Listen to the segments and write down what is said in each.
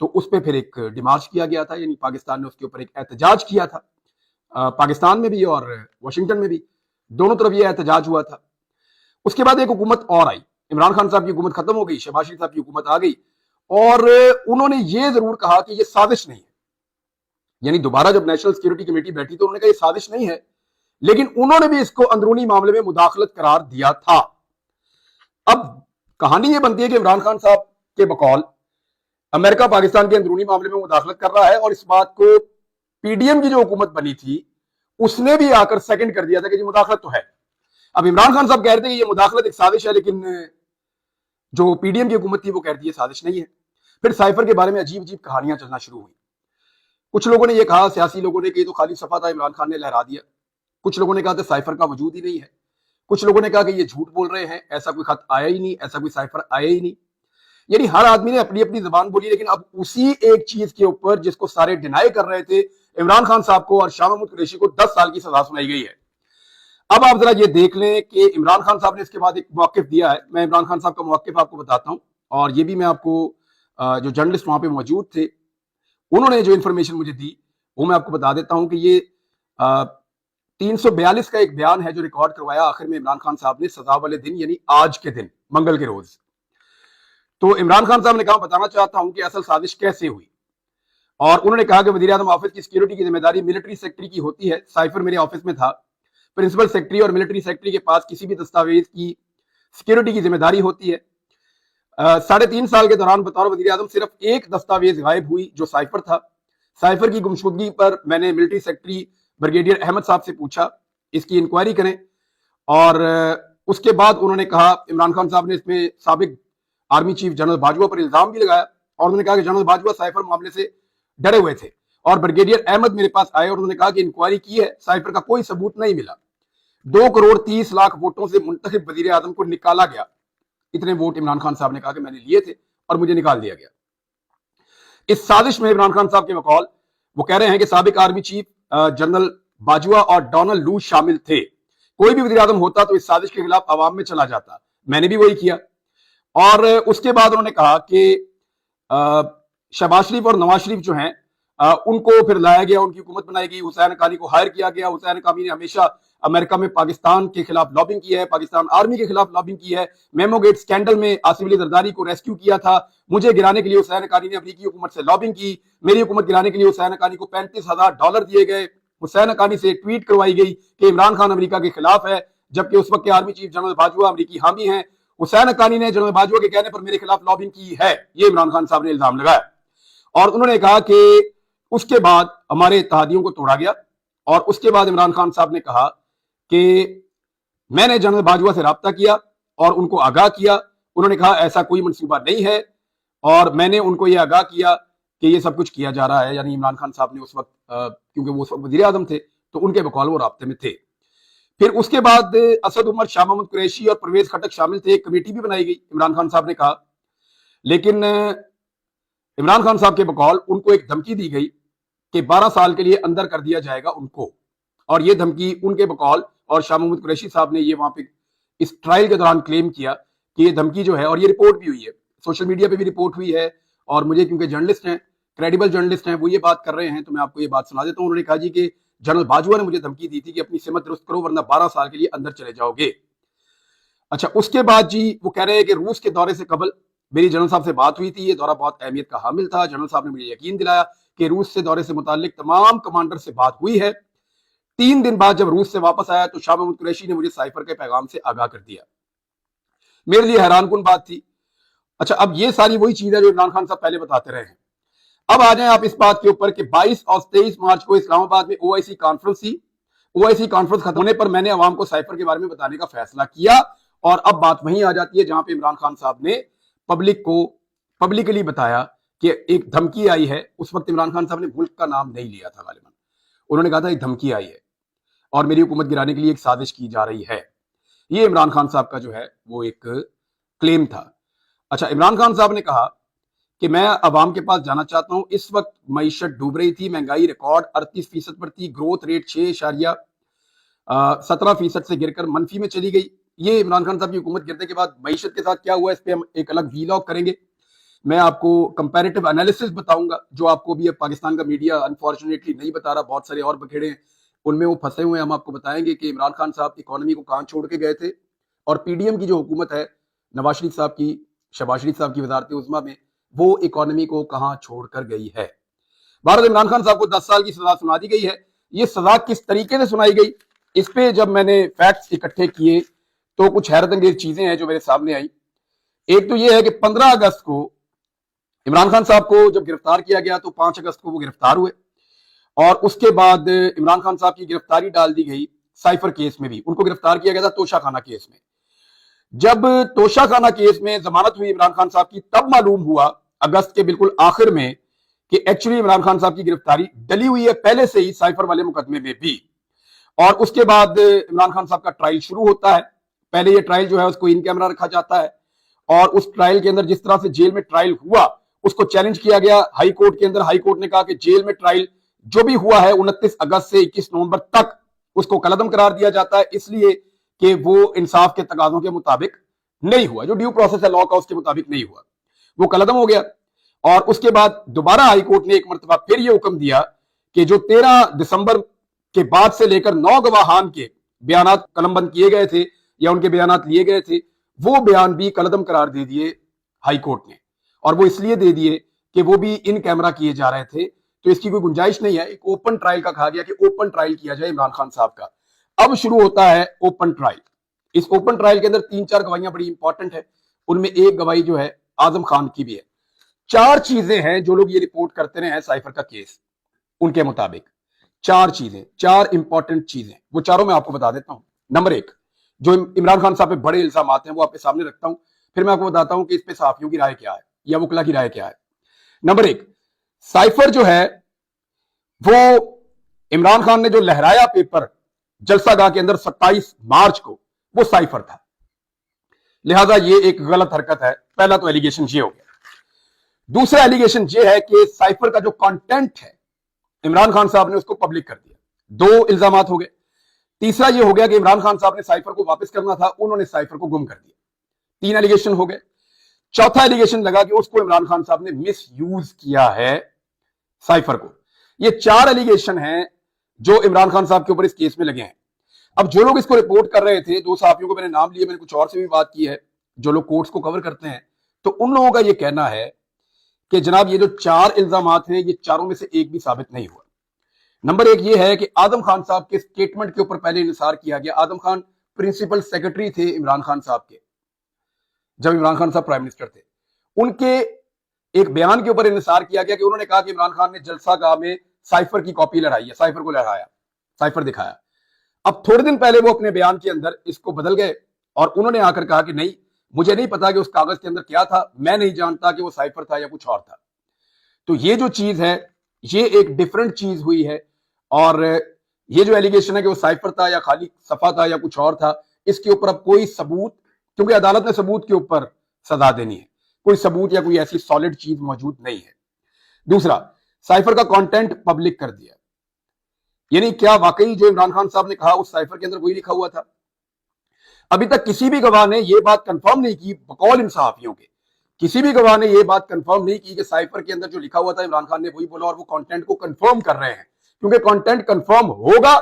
تو اس پہ پھر ایک ڈیمارچ کیا گیا تھا، یعنی پاکستان نے اس کے اوپر ایک احتجاج کیا تھا، پاکستان میں بھی اور واشنگٹن میں بھی، دونوں طرف یہ احتجاج ہوا تھا۔ اس کے بعد ایک حکومت اور آئی، عمران خان صاحب کی حکومت ختم ہو گئی، شہباز شریف صاحب کی حکومت آ گئی، اور انہوں نے یہ ضرور کہا کہ یہ سازش نہیں ہے، یعنی دوبارہ جب نیشنل سیکورٹی کمیٹی بیٹھی تو انہوں نے کہا یہ سازش نہیں ہے، لیکن انہوں نے بھی اس کو اندرونی معاملے میں مداخلت قرار دیا تھا۔ اب کہانی یہ بنتی ہے کہ عمران خان صاحب کے بقول امریکہ پاکستان کے اندرونی معاملے میں مداخلت کر رہا ہے، اور اس بات کو پی ڈی ایم کی جو حکومت بنی تھی اس نے بھی آ کر سیکنڈ کر دیا تھا کہ یہ مداخلت تو ہے۔ اب عمران خان صاحب کہہ رہے تھے کہ یہ مداخلت ایک سازش ہے، لیکن جو پی ڈی ایم کی حکومت تھی وہ کہتی ہے سازش نہیں ہے۔ پھر سائفر کے بارے میں عجیب عجیب کہانیاں چلنا شروع ہوئی۔ کچھ لوگوں نے یہ کہا، سیاسی لوگوں نے، کہ یہ تو خالی صفحہ تھا، عمران خان نے لہرا دیا۔ کچھ لوگوں نے کہا کہ سائفر کا وجود ہی نہیں ہے۔ کچھ لوگوں نے کہا کہ یہ جھوٹ بول رہے ہیں، ایسا کوئی خط آیا ہی نہیں، ایسا کوئی سائفر آیا ہی نہیں۔ یعنی ہر آدمی نے اپنی اپنی زبان بولی، لیکن اب اسی ایک چیز کے اوپر جس کو سارے ڈینائی کر رہے تھے، عمران خان صاحب کو اور شاہ محمود قریشی کو 10 سال کی سزا سنائی گئی ہے۔ اب آپ ذرا یہ دیکھ لیں کہ عمران خان صاحب نے اس کے بعد ایک موقف دیا ہے۔ میں عمران خان صاحب کا موقف آپ کو بتاتا ہوں، اور یہ بھی میں آپ کو جو جرنلسٹ وہاں پہ موجود تھے انہوں نے جو انفارمیشن مجھے دی وہ میں آپ کو بتا دیتا ہوں کہ یہ 342 کا ایک بیان ہے جو ریکارڈ کروایا آخر میں عمران خان صاحب نے سزا والے دن، یعنی آج کے دن، منگل کے روز۔ تو عمران خان صاحب نے کہا بتانا چاہتا ہوں کہ اصل سازش کیسے ہوئی، اور انہوں نے کہا کہ وزیر اعظم آفس کی سیکیورٹی کی ذمہ داری ملٹری سیکٹری کی ہوتی ہے۔ سائفر میرے آفس میں تھا، پرنسپل سیکٹری اور ملٹری سیکٹری کے پاس کسی بھی دستاویز کی سیکیورٹی کی ذمہ داری ہوتی ہے۔ 3.5 سال کے دوران بطور وزیر اعظم صرف ایک دستاویز غائب ہوئی جو سائفر تھا۔ سائفر کی گمشدگی پر میں نے ملٹری سیکٹری بریگیڈیئر احمد صاحب سے پوچھا اس کی انکوائری کریں، اور اس کے بعد انہوں نے کہا، عمران خان صاحب نے اس میں سابق آرمی چیف جنرل باجوہ پر الزام بھی لگایا، اور انہوں نے کہا کہ جنرل باجوہ سائفر معاملے سے ڈرے ہوئے تھے، اور بریگیڈیئر احمد میرے پاس آئے اور انہوں نے کہا کہ انکوائری کی ہے، سائفر کا کوئی ثبوت نہیں ملا۔ 2.30 کروڑ ووٹوں سے منتخب وزیر اعظم کو نکالا گیا۔ اتنے ووٹ عمران خان صاحب نے کہا کہ میں نے لیے تھے اور مجھے نکال دیا گیا۔ اس سازش میں عمران خان صاحب کے بقول وہ کہہ رہے ہیں کہ سابق آرمی چیف جنرل باجوہ اور ڈونلڈ لو شامل تھے۔ کوئی بھی وزیر اعظم ہوتا تو اس سازش کے خلاف عوام میں چلا جاتا، میں نے بھی وہی کیا۔ اور اس کے بعد انہوں نے کہا کہ شہباز شریف اور نواز شریف جو ہیں ان کو پھر لایا گیا، ان کی حکومت بنائی گئی، حسین حقانی کو ہائر کیا گیا۔ حسین حقانی نے ہمیشہ امریکہ میں پاکستان کے خلاف لابنگ کی ہے، پاکستان آرمی کے خلاف لابنگ کی ہے، میمو گیٹ سکینڈل میں آصف علی زرداری کو ریسکیو کیا تھا۔ مجھے گرانے کے لیے حسین حقانی نے امریکی حکومت سے لابنگ کی، میری حکومت گرانے کے لیے حسین حقانی کو $35,000 دیے گئے۔ حسین حقانی سے ٹویٹ کروائی گئی کہ عمران خان امریکہ کے خلاف ہے، جبکہ اس وقت کے آرمی چیف جنرل باجوہ امریکی حامی ہیں۔ حسین حقانی نے جنرل باجوہ کے کہنے پر میرے خلاف لابنگ کی ہے، یہ عمران خان صاحب نے الزام لگایا، اور انہوں نے کہا کہ اس کے بعد ہمارے اتحادیوں کو توڑا گیا۔ اور اس کے بعد عمران خان صاحب نے کہا کہ میں نے جنرل باجوہ سے رابطہ کیا اور ان کو آگاہ کیا، انہوں نے کہا ایسا کوئی منصوبہ نہیں ہے، اور میں نے ان کو یہ آگاہ کیا کہ یہ سب کچھ کیا جا رہا ہے۔ یعنی عمران خان صاحب نے اس وقت کیونکہ وہ اس وقت وزیر اعظم تھے تو ان کے بقول وہ رابطے میں تھے۔ پھر اس کے بعد اسد عمر، شاہ محمود قریشی اور پرویز خٹک شامل تھے، ایک کمیٹی بھی بنائی گئی، عمران خان صاحب نے کہا، لیکن عمران خان صاحب کے بقول ان کو ایک دھمکی دی گئی کہ 12 سال کے لیے اندر کر دیا جائے گا ان کو، اور یہ دھمکی ان کے بقول، اور شاہ محمود قریشی صاحب نے یہ وہاں پہ اس ٹرائل کے دوران کلیم کیا کہ یہ دھمکی جو ہے، اور یہ رپورٹ بھی ہوئی ہے، سوشل میڈیا پہ بھی رپورٹ ہوئی ہے، اور مجھے کیونکہ جرنلسٹ ہیں، کریڈیبل جرنلسٹ ہیں، وہ یہ بات کر رہے ہیں تو میں آپ کو یہ بات سنا دیتا ہوں۔ انہوں نے کہا جی کہ جنرل باجوہ نے مجھے دھمکی دی تھی کہ اپنی سمت درست کرو ورنہ 12 سال کے لیے اندر چلے جاؤ گے۔ اچھا، اس کے بعد جی وہ کہہ رہے ہیں کہ روس کے دورے سے قبل میری جنرل صاحب سے بات ہوئی تھی، یہ دورہ بہت اہمیت کا حامل تھا، جنرل صاحب نے مجھے یقین دلایا کہ روس سے دورے سے متعلق تمام کمانڈر سے بات ہوئی ہے۔ 3 دن بعد جب روس سے واپس آیا تو شاہ محمود قریشی نے مجھے سائفر کے پیغام سے آگاہ کر دیا۔ میرے لیے حیران کن بات تھی۔ اچھا، اب یہ ساری وہی چیز ہے جو عمران خان صاحب پہلے بتاتے رہے ہیں۔ اب آ جائیں آپ اس بات کے اوپر کہ 22 اور 23 مارچ کو اسلام آباد میں OIC کانفرنس تھی۔ OIC کانفرنس ختم ہونے پر میں نے عوام کو سائفر کے بارے میں بتانے کا فیصلہ کیا، اور اب بات وہیں آ جاتی ہے جہاں پہ عمران خان صاحب نے پبلک کو پبلکلی بتایا کہ ایک دھمکی آئی ہے۔ اس وقت عمران خان صاحب نے ملک کا نام نہیں لیا تھا غالباً، انہوں نے کہا تھا ایک دھمکی آئی ہے اور میری حکومت گرانے کے لیے ایک سازش کی جا رہی ہے۔ یہ عمران خان صاحب کا جو ہے وہ ایک کلیم تھا۔ اچھا، عمران خان صاحب نے کہا کہ میں عوام کے پاس جانا چاہتا ہوں، اس وقت معیشت ڈوب رہی تھی، مہنگائی ریکارڈ 38% پر تھی، گروتھ ریٹ 6.17% سے گر کر منفی میں چلی گئی۔ یہ عمران خان صاحب کی حکومت گرنے کے بعد معیشت کے ساتھ کیا ہوا، اس پہ ہم ایک الگ ویلاگ کریں گے۔ میں آپ کو کمپیریٹیو انالیسس بتاؤں گا جو آپ کو بھی اب پاکستان کا میڈیا انفارچونیٹلی نہیں بتا رہا، بہت سارے اور بکھیڑے ہیں ان میں وہ پھنسے ہوئے ہیں. ہم آپ کو بتائیں گے کہ عمران خان صاحب اکانومی کو کہاں چھوڑ کے گئے تھے اور پی ڈی ایم کی جو حکومت ہے نواز شریف صاحب کی، شہباز شریف صاحب کی وزارت عظمیٰ میں، وہ اکانومی کو کہاں چھوڑ کر گئی ہے. بھارت عمران خان صاحب کو 10 سال کی سزا سنا دی گئی ہے. یہ سزا کس طریقے سے سنائی گئی، اس پہ جب میں نے فیکٹس اکٹھے کیے تو کچھ حیرت انگیز چیزیں ہیں جو میرے سامنے آئی. ایک تو یہ ہے کہ 15 اگست کو عمران خان صاحب کو جب گرفتار کیا گیا تو 5 اگست کو وہ گرفتار ہوئے، اور اس کے بعد عمران خان صاحب کی گرفتاری ڈال دی گئی سائفر کیس میں بھی. ان کو گرفتار کیا گیا تھا توشہ خانہ کیس میں. جب توشہ خانہ کیس میں ضمانت ہوئی عمران خان صاحب کی، تب معلوم ہوا اگست کے بالکل آخر میں کہ ایکچولی عمران خان صاحب کی گرفتاری ڈلی ہوئی ہے پہلے سے ہی سائفر والے مقدمے میں بھی. اور اس کے بعد عمران خان صاحب کا ٹرائل شروع ہوتا ہے. پہلے یہ ٹرائل جو ہے اس کو ان کیمرہ رکھا جاتا ہے، اور اس ٹرائل کے اندر جس طرح سے جیل میں ٹرائل ہوا اس کو چیلنج کیا گیا ہائی کورٹ کے اندر. ہائی کورٹ نے کہا کہ جیل میں ٹرائل جو بھی ہوا ہے 29 اگست سے 21 نومبر تک اس کو کالعدم قرار دیا جاتا ہے، اس لیے کہ وہ انصاف کے تقاضوں کے مطابق نہیں ہوا، جو ڈیو پروسیس ہے لا کا اس کے مطابق نہیں ہوا، وہ کالعدم ہو گیا. اور اس کے بعد دوبارہ ہائی کورٹ نے ایک مرتبہ پھر یہ حکم دیا کہ جو 13 دسمبر کے بعد سے لے کر 9 گواہان کے بیانات قلم بند کیے گئے تھے یا ان کے بیانات لیے گئے تھے، وہ بیان بھی کالعدم قرار دے دیے ہائی کورٹ نے. اور وہ اس لیے دے دیے کہ وہ بھی ان کیمرہ کیے جا رہے تھے، تو اس کی کوئی گنجائش نہیں ہے. ایک اوپن ٹرائل کا کہا گیا کہ اوپن ٹرائل کیا جائے عمران خان صاحب کا. اب شروع ہوتا ہے اوپن ٹرائل. اس اوپن ٹرائل کے اندر 3-4 گواہیاں بڑی امپورٹنٹ ہیں، ان میں ایک گواہی جو ہے اعظم خان کی بھی ہے. 4 چیزیں ہیں جو لوگ یہ رپورٹ کرتے رہے ہیں سائفر کا کیس، ان کے مطابق 4 چیزیں، 4 امپورٹنٹ چیزیں، وہ چاروں میں آپ کو بتا دیتا ہوں. نمبر 1 جو عمران خان صاحب پہ بڑے الزامات ہیں وہ آپ کے سامنے رکھتا ہوں، پھر میں آپ کو بتاتا ہوں کہ اس پہ صحافیوں کی رائے کیا ہے یا وکلا کی رائے کیا ہے. نمبر 1، سائفر جو ہے وہ عمران خان نے جو لہرایا پیپر جلسہ گاہ کے اندر 27 مارچ کو، وہ سائفر تھا، لہذا یہ ایک غلط حرکت ہے. پہلا تو ایلیگیشن یہ ہو گیا. دوسرا ایلیگیشن یہ ہے کہ سائفر کا جو کانٹینٹ ہے عمران خان صاحب نے اس کو پبلک کر دیا. 2 الزامات ہو گئے. تیسرا یہ ہو گیا کہ عمران خان صاحب نے سائفر کو واپس کرنا تھا، انہوں نے سائفر کو گم کر دیا. 3 ایلیگیشن ہو گئے. چوتھا ایلیگیشن لگا کہ اس کو عمران خان صاحب نے مس یوز کیا ہے سائفر کو. یہ 4 ایلیگیشن ہیں جو عمران خان صاحب کے اوپر اس کیس میں لگے ہیں. اب جو لوگ اس کو رپورٹ کر رہے تھے، 2 صحافیوں کو میں نے نام لیے، میں نے کچھ اور سے بھی بات کی ہے جو لوگ کورٹس کو کور کرتے ہیں، تو ان لوگوں کا یہ کہنا ہے کہ جناب یہ جو 4 الزامات ہیں یہ چاروں میں سے ایک بھی ثابت نہیں ہوا. نمبر 1 یہ ہے کہ اعظم خان صاحب کے سٹیٹمنٹ کے اوپر پہلے انحصار کیا گیا. اعظم خان پرنسپل سیکرٹری تھے عمران خان صاحب کے جب عمران خان صاحب پرائم منسٹر تھے. ان کے ایک بیان کے اوپر انحصار کیا گیا کہ انہوں نے کہا کہ عمران خان نے جلسہ گاہ میں سائفر کی کاپی لڑائی ہے، سائفر کو لڑایا، سائفر دکھایا. اب تھوڑے دن پہلے وہ اپنے بیان کے اندر اس کو بدل گئے اور انہوں نے آ کر کہا کہ نہیں، مجھے نہیں پتا کہ اس کاغذ کے اندر کیا تھا، میں نہیں جانتا کہ وہ سائفر تھا یا کچھ اور تھا. تو یہ جو چیز ہے یہ ایک ڈیفرنٹ چیز ہوئی ہے. اور یہ جو ایلیگیشن ہے کہ وہ سائفر تھا یا خالی صفحہ تھا یا کچھ اور تھا، اس کے اوپر اب کوئی ثبوت، کیونکہ عدالت نے ثبوت کے اوپر سزا دینی ہے، کوئی ثبوت یا کوئی ایسی سالڈ چیز موجود نہیں ہے. دوسرا، سائفر کا کانٹینٹ پبلک کر دیا. یعنی کیا واقعی جو عمران خان صاحب نے کہا اس سائفر کے اندر وہی لکھا ہوا تھا؟ ابھی تک کسی بھی گواہ نے یہ بات کنفرم نہیں کی، بقول ان صحافیوں کے کسی بھی گواہ نے یہ بات کنفرم نہیں کی کہ سائفر کے اندر جو لکھا ہوا تھا عمران خان نے وہی بولا، اور وہ کانٹینٹ کو کنفرم کر رہے ہیں. کیونکہ کانٹینٹ کنفرم ہوگا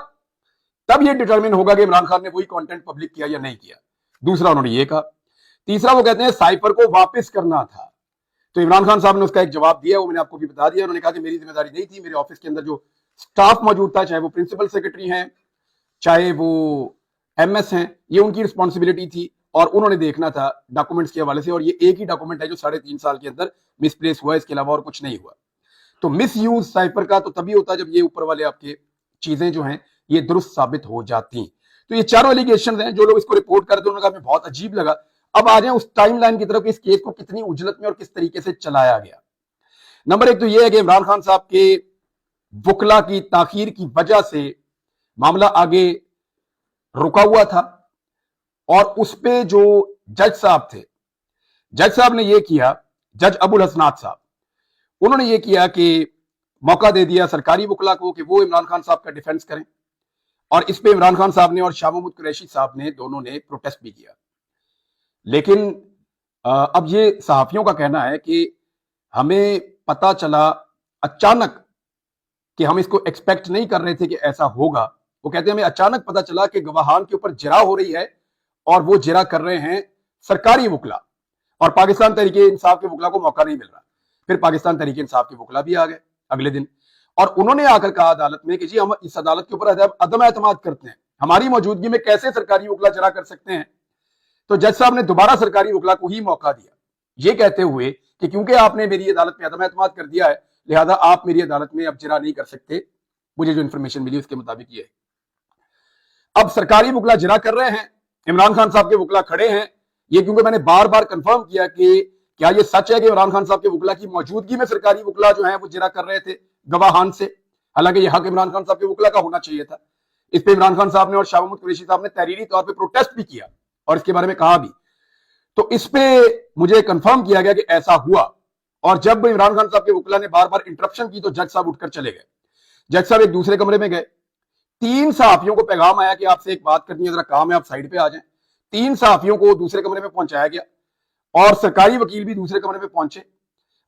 تب یہ ڈیٹرمن ہوگا کہ عمران خان نے وہی کانٹینٹ پبلک کیا یا نہیں کیا. دوسرا انہوں نے یہ کہا. تیسرا وہ کہتے ہیں سائفر کو واپس کرنا تھا. تو عمران خان صاحب نے اس کا ایک جواب دیا، وہ میں نے آپ کو بھی بتا دیا. انہوں نے کہا کہ میری ذمہ داری نہیں تھی، میرے آفس کے اندر جو سٹاف موجود تھا، چاہے وہ پرنسپل سیکرٹری ہیں چاہے وہ ایم ایس ہیں، یہ ان کی رسپانسبلٹی تھی اور انہوں نے دیکھنا تھا ڈاکومنٹس کے حوالے سے. اور یہ ایک ہی ڈاکومنٹ ہے جو 3.5 سال کے اندر مس پلیس ہوا، اس کے علاوہ اور کچھ نہیں ہوا. تو مس یوز سائفر کا تو تبھی ہوتا جب یہ اوپر والے آپ کے چیزیں جو ہیں یہ درست ثابت ہو جاتی. تو یہ چاروں ایلیگیشنز ہیں. جو لوگ اس کو رپورٹ کرتے ہیں انہوں نے کہا بہت عجیب لگا. اب آ جائیں اس ٹائم لائن کی طرف کہ اس کیس کو کتنی اجلت میں اور کس طریقے سے چلایا گیا. نمبر 1 تو یہ ہے کہ عمران خان صاحب کے وکلا کی تاخیر کی وجہ سے معاملہ آگے رکا ہوا تھا، اور اس پہ جو جج صاحب تھے، جج صاحب نے یہ کیا، جج ابو الحسنات صاحب، انہوں نے یہ کیا کہ موقع دے دیا سرکاری وکلا کو کہ وہ عمران خان صاحب کا ڈیفنس کریں. اور اس پہ عمران خان صاحب نے اور شاہ محمود قریشی صاحب نے دونوں نے پروٹیسٹ بھی کیا. لیکن اب یہ صحافیوں کا کہنا ہے کہ ہمیں پتا چلا اچانک کہ ہم اس کو ایکسپیکٹ نہیں کر رہے تھے کہ ایسا ہوگا. وہ کہتے ہیں ہمیں اچانک پتا چلا کہ گواہان کے اوپر جرا ہو رہی ہے اور وہ جرا کر رہے ہیں سرکاری وکلا, اور پاکستان تحریک انصاف کے وکلا کو موقع نہیں مل رہا. پھر پاکستان تحریک انصاف کے وکلا بھی آ گئے اگلے دن, اور انہوں نے آ کر کہا عدالت میں کہ جی ہم اس عدالت کے اوپر عدم اعتماد کرتے ہیں, ہماری موجودگی میں کیسے سرکاری وکلا جرا کر سکتے ہیں. تو جج صاحب نے دوبارہ سرکاری وکلا کو ہی موقع دیا, یہ کہتے ہوئے کہ کیونکہ آپ نے میری عدالت میں عدم اعتماد کر دیا ہے لہذا آپ میری عدالت میں اب جرا نہیں کر سکتے. مجھے جو انفارمیشن ملی اس کے مطابق یہ ہے. اب سرکاری وکلا جرا کر رہے ہیں, عمران خان صاحب کے وکلا کھڑے ہیں. یہ کیونکہ میں نے بار بار کنفرم کیا کہ کیا یہ سچ ہے کہ عمران خان صاحب کے وکلا کی موجودگی میں سرکاری وکلا جو ہیں وہ جرا کر رہے تھے گواہان سے, حالانکہ یہ حق عمران خان صاحب کے وکلا کا ہونا چاہیے تھا. اس پہ عمران خان صاحب نے اور شاہ محمود قریشی صاحب نے تحریری طور پہ پروٹیسٹ بھی کیا اور اس کے بارے میں کہا بھی. تو اس پہ مجھے کنفرم کیا گیا کہ ایسا ہوا, اور جب عمران خان صاحب کے وکلا نے بار بار انٹرپشن کی تو جج صاحب اٹھ کر چلے گئے. جج صاحب ایک دوسرے کمرے میں گئے, 3 صحافیوں کو پیغام آیا کہ آپ سے ایک بات کرنی ہے, ذرا کام ہے آپ سائڈ پہ آ جائیں. 3 صحافیوں کو دوسرے کمرے میں پہنچایا گیا اور سرکاری وکیل بھی دوسرے کمرے میں پہنچے,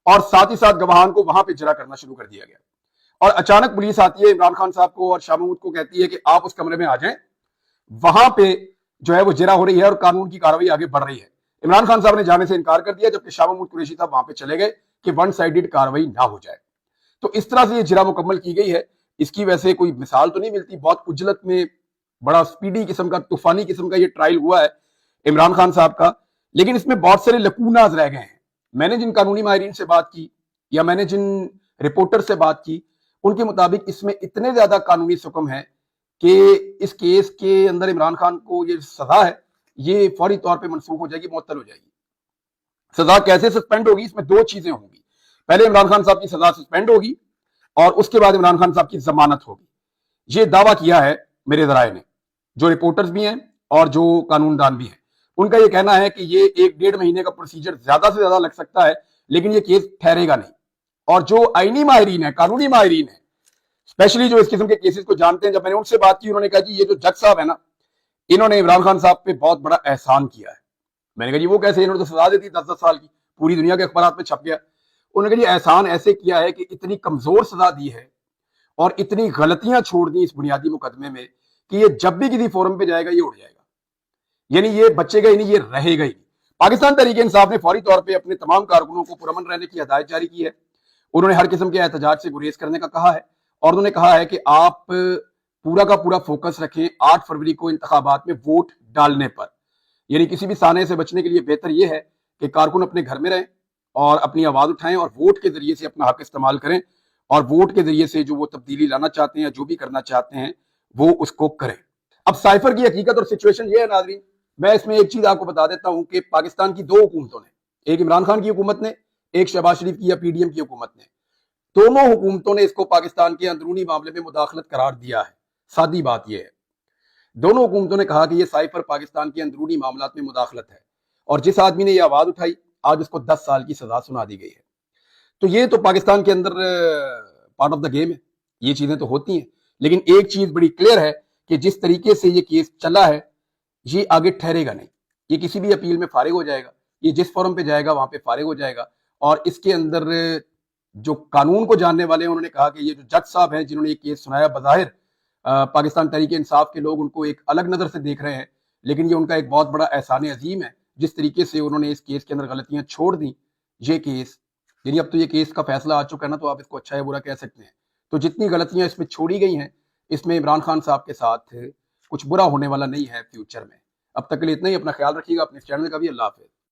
اور ساتھ ہی ساتھ گواہان کو وہاں پہ جرا کرنا شروع کر دیا گیا. اور اچانک پولیس آتی ہے, عمران خان صاحب کو اور شاہ محمود کو کہتی ہے کہ آپ اس کمرے میں آ جائیں, وہاں پہ جو ہے وہ جرا ہو رہی ہے اور قانون کی کارروائی آگے بڑھ رہی ہے. عمران خان صاحب نے جانے سے انکار کر دیا, جبکہ شاہ محمود قریشی صاحب وہاں پہ چلے گئے کہ ون سائیڈڈ کارروائی نہ ہو جائے. تو اس طرح سے یہ جرا مکمل کی گئی ہے. اس کی ویسے کوئی مثال تو نہیں ملتی, بہت عجلت میں بڑا سپیڈی قسم کا, طوفانی قسم کا یہ ٹرائل ہوا ہے عمران خان صاحب کا, لیکن اس میں بہت سارے لکوناز رہ گئے ہیں. میں نے جن قانونی ماہرین سے بات کی یا میں نے جن رپورٹر سے بات کی, ان کے مطابق اس میں اتنے زیادہ قانونی سکم ہیں کہ اس کیس کے اندر عمران خان کو یہ سزا ہے یہ فوری طور پہ منسوخ ہو جائے گی, معطل ہو جائے گی. سزا کیسے سسپینڈ ہوگی, اس میں 2 چیزیں ہوں گی. پہلے عمران خان صاحب کی سزا سسپینڈ ہوگی اور اس کے بعد عمران خان صاحب کی ضمانت ہوگی. یہ دعویٰ کیا ہے میرے ذرائع نے, جو رپورٹرز بھی ہیں اور جو قانون دان بھی ہیں. ان کا یہ کہنا ہے کہ یہ 1-1.5 مہینے کا پروسیجر زیادہ سے زیادہ لگ سکتا ہے, لیکن یہ کیس ٹھہرے گا نہیں. اور جو آئینی ماہرین ہیں, قانونی ماہرین ہیں, اسپیشلی جو اس قسم کے کیسز کو جانتے ہیں, جب میں نے ان سے بات کی انہوں نے کہا کہ یہ جو جج صاحب ہے نا, انہوں نے عمران خان صاحب پہ بہت بڑا احسان کیا ہے. میں نے کہا جی وہ کیسے, انہوں نے تو سزا دیتی 10-10 سال کی, پوری دنیا کے اخبارات میں چھپ گیا. انہوں نے کہا جی احسان ایسے کیا ہے کہ اتنی کمزور سزا دی ہے اور اتنی غلطیاں چھوڑ دی اس بنیادی مقدمے میں کہ یہ جب بھی کسی فورم پہ جائے گا یہ اڑ جائے گا, یعنی یہ بچے گا ہی نہیں, یہ رہے گا ہی نہیں. پاکستان تحریک انصاف نے فوری طور پہ اپنے تمام کارکنوں کو پرامن رہنے کی ہدایت جاری کی ہے. انہوں نے ہر قسم کے احتجاج سے گریز کرنے کا کہا ہے, اور انہوں نے کہا ہے کہ آپ پورا کا پورا فوکس رکھیں 8 فروری کو انتخابات میں ووٹ ڈالنے پر. یعنی کسی بھی سانے سے بچنے کے لیے بہتر یہ ہے کہ کارکن اپنے گھر میں رہیں اور اپنی آواز اٹھائیں اور ووٹ کے ذریعے سے اپنا حق استعمال کریں, اور ووٹ کے ذریعے سے جو وہ تبدیلی لانا چاہتے ہیں, جو بھی کرنا چاہتے ہیں وہ اس کو کریں. اب سائفر کی حقیقت اور سچویشن یہ ہے ناظرین, میں اس میں ایک چیز آپ کو بتا دیتا ہوں کہ پاکستان کی 2 حکومتوں نے, ایک عمران خان کی حکومت نے, ایک شہباز شریف کی یا پی ڈی ایم کی حکومت نے, دونوں حکومتوں نے اس کو پاکستان کے اندرونی معاملے میں مداخلت قرار دیا ہے. سادی بات یہ ہے, دونوں حکومتوں نے کہا کہ یہ سائفر پاکستان کے اندرونی معاملات میں مداخلت ہے, اور جس آدمی نے یہ آواز اٹھائی آج اس کو 10 سال کی سزا سنا دی گئی ہے. تو یہ تو پاکستان کے اندر پارٹ آف دا گیم ہے, یہ چیزیں تو ہوتی ہیں, لیکن ایک چیز بڑی کلیئر ہے کہ جس طریقے سے یہ کیس چلا ہے یہ آگے ٹھہرے گا نہیں. یہ کسی بھی اپیل میں فارغ ہو جائے گا, یہ جس فورم پہ جائے گا وہاں پہ فارغ ہو جائے گا. اور اس کے اندر جو قانون کو جاننے والے ہیں انہوں نے کہا کہ یہ جو جج صاحب ہیں جنہوں نے یہ کیس سنایا, بظاہر پاکستان تحریک انصاف کے لوگ ان کو ایک الگ نظر سے دیکھ رہے ہیں, لیکن یہ ان کا ایک بہت بڑا احسان عظیم ہے جس طریقے سے انہوں نے اس کیس کے اندر غلطیاں چھوڑ دیں. یہ کیس یعنی اب تو یہ کیس کا فیصلہ آ چکا ہے نا, تو آپ اس کو اچھا یا برا کہہ سکتے ہیں. تو جتنی غلطیاں اس میں چھوڑی گئی ہیں اس میں عمران خان صاحب کے ساتھ کچھ برا ہونے والا نہیں ہے فیوچر میں. اب تک کے لیے اتنا ہی, اپنا خیال رکھیے گا, اپنے چینل کا بھی. اللہ حافظ.